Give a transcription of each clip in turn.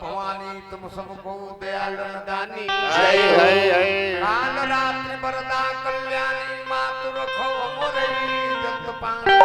भवानी तुम सबको दयाल दानी जय जय काल रात्रि वरदा कल्याणी मातु रखो मोरे जत पानी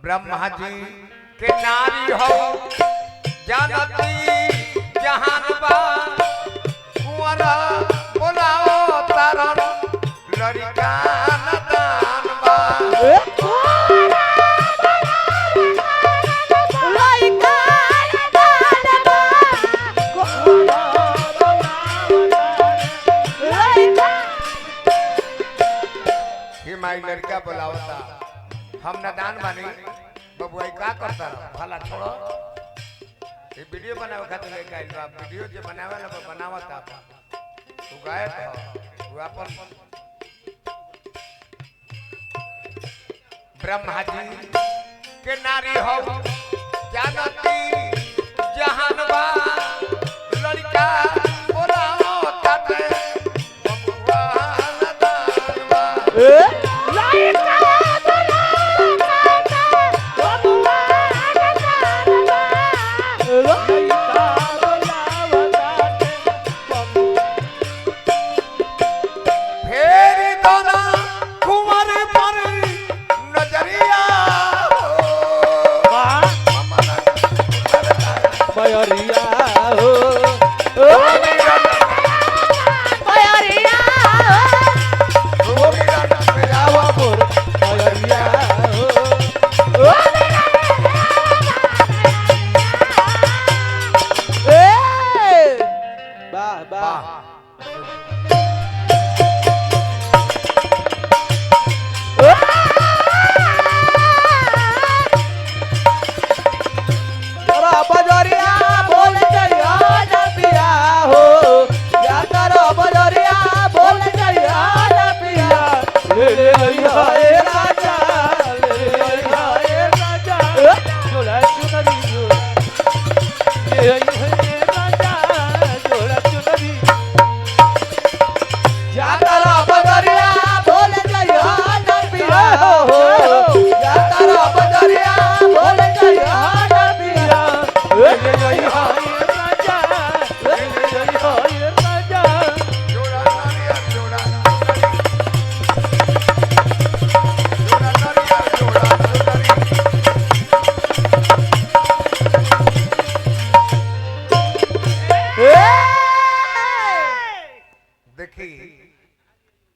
ब्रह्मा जी के नारी हो जानती जहान बा कुंवर बोलाओ तारण लड़का नदान बा माई लड़का बोलावता हम नदान बानी बबुआ का करता भला छोड़ो ये वीडियो बनावे खातिर लेके आइल बा वीडियो जे बनावे ला बनावता तू गायक हो तू अपन ब्रह्मा जी के नारी हो जानती जहान बा लड़का बोलाओ ताते बबुआ नदान बा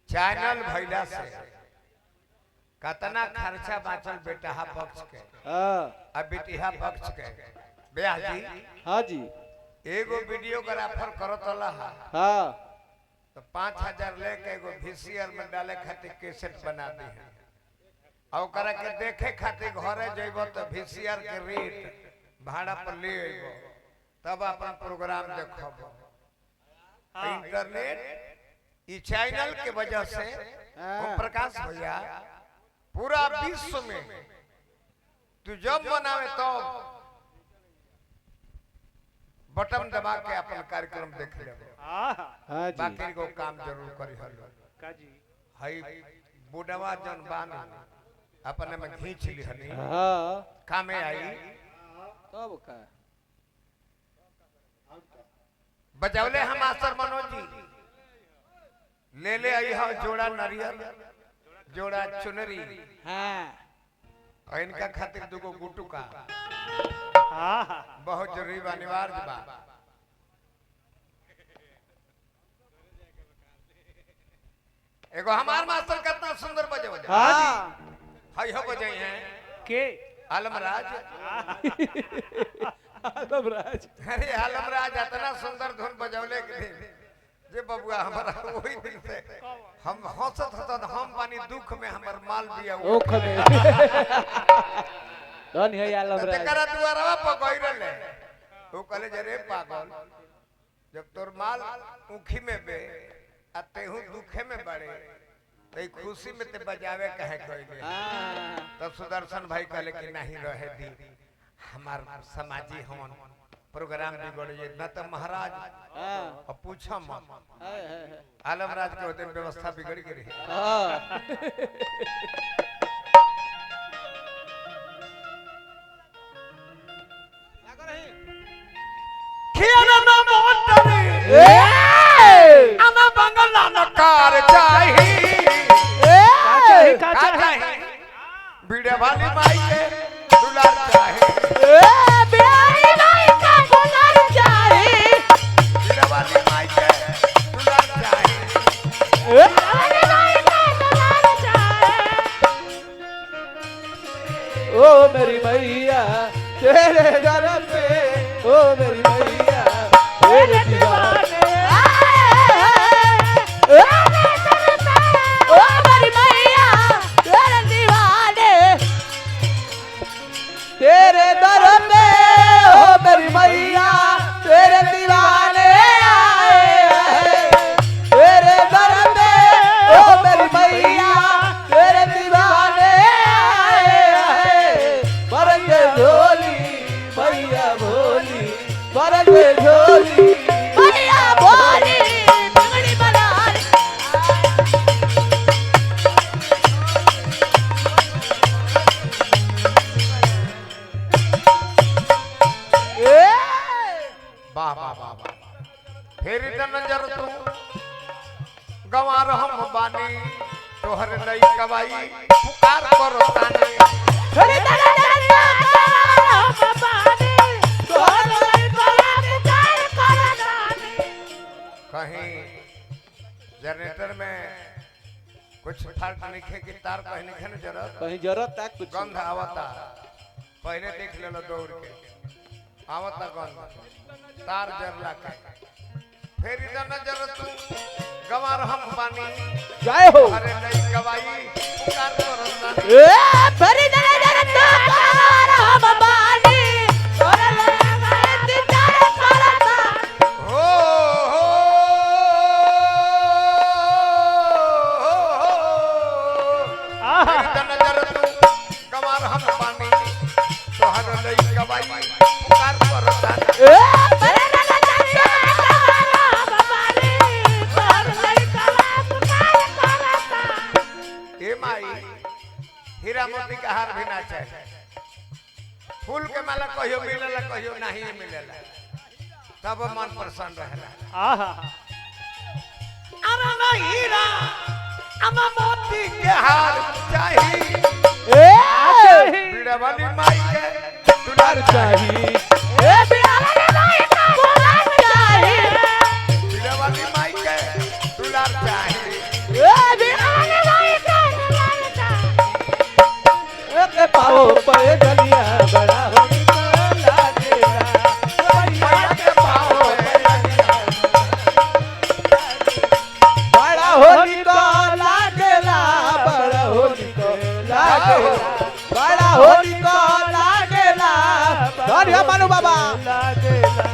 चैनल भैला से कतना खर्चा बाचल बेटा पक्ष के अब बेटिया पक्ष के ब्याह जी हाँ जी एगो वीडियोग्राफर करत ला हाँ तो 5000 लेके एगो वीसीआर में डाले खातिर कैसेट बना दी है और ओकरा के देखे खातिर घरे जइबो तो वीसीआर के रेट भाड़ा पर ले अइबो तब अपन प्रोग्राम देखबो इंटरनेट ई चैनल के वजह से ओम प्रकाश भैया पूरा विश्व में तू जब मनावे तो बटन दबा के अपन कार्यक्रम देख ले बाकी को काम जरूर करी हलो काजी हई बुढ़वा जन बान अपने में खींच ली हनी हां कामे आई तब का बजावले हम मास्टर मनोज जी ले ले आई हो जोड़ा नारियल जोड़ा चुनरी हां और इनका खातिर दुगो गुटुका हां बहुत जरूरी बा अनिवार्य बा एगो हमार मास्टर कितना सुंदर बजावे हां हाय हो बजाई हैं के आलमराज आलमराज अरे आलमराज इतना सुंदर धुन बजावले के जे बबुआ हमारा वही दिन से हम हंसत हंसत हम पानी दुख में हमर माल दिया ओख में धन है आलमराज तेरा दुआरवा पर गइरल है तो कहले जे रे पागल जब तोर माल ऊखी में बे आ तेहू दुखे में बड़े ते खुशी में ते बजावे कहे कहले तब सुदर्शन भाई कहले कि नहीं रहे दी हमार समाजी हमन प्रोग्राम बिगड़ जे न त महाराज अब पूछो मत आलमराज के होते व्यवस्था बिगड़ गई खियाना ना मोटरी आना बंगला नकार चाही का चाही बीड़े वाली माई के दुलार चाहे बिहारी माई का दुलार चाहे वीरवाली माई के दुलार चाहे बिहारी माई का दुलार चाहे ओ मेरी मैया तेरे दर पे ओ मेरी मैया तेरे दीवाने ओ मेरी मैया तेरे दीवाने तेरे दर पे ओ मेरी मैया तेरे दीवाने आए तेरे दर पे ओ मेरी मैया तेरे दीवाने आए बरंगे झोली मैया भोली बरंगे झोली मैया बोली बिगड़ी बनार वाह वाह वाह वाह फेरी त नजर तू गंवार हम बानी तोहर नई कवाई पुकार करो तानी हरि दर दर बाबाने तोहर लई कोला पुकार करतानी कहीं जनरेटर में कुछ फर्क नहीं कि तार कहीं नहीं है जरूरत कहीं जरूरत तक कुछ गंध आवता पहले देख ले लो दौड़ के आवता गंध तार जरला के फेरी त नजर तू गंवार हम बानी जय हो अरे नई कवाई पुकार करो तानी हरि दर दर बाबाने तोहर लई पुकार करतानी हो फेरी त नजर तू गंवार हम बानी तोहर नई कवाई पुकार करो तानी ए माई हीरा मोती का हार भी ना चाहे फूल के माला कहियो मिलेला कहियो नहीं मिलेला तब मन प्रसन्न रहेला आहा अरे हीरा अमा मोती के हार चाही बीड़ा वाली माई के दुलार चाही बीड़ा वाली माई के दुलार चाही एक पाओ पे गलिया बड़ा हो लागेला मैया के पाँव बड़ा होली को लागेला बड़ा होली को लागेला बड़ा होली को लागेला धन्य मानु बाबा लागेला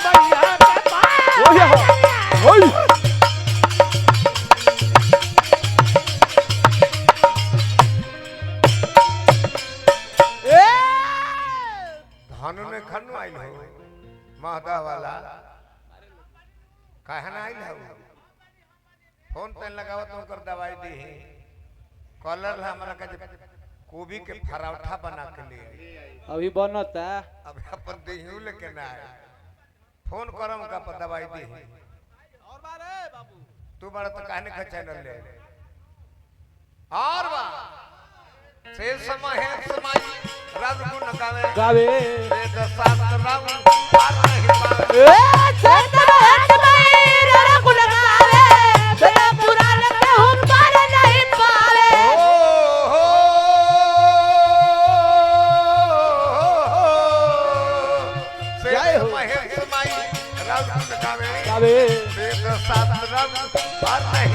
मैया के पाओ ओय धनु ने खनु आइल हो महदा वाला काहे ना आइल हो फोन पे लगावत तो कर दवाई दी कॉलर हमरा के गोभी के पराठा बना के लिए अभी बनता अब अपन देहू लेके ना आए फोन करम का पर दवाई दी और बारे बाबू तू बड़ा तो कहने का चैनल ले और बा से समय है समय रब गुण गावे गावे वेद शास्त्र राम पार नहीं पावे जय हो। महेश माई रब गुण गावे गावे वेद शास्त्र राम पार नहीं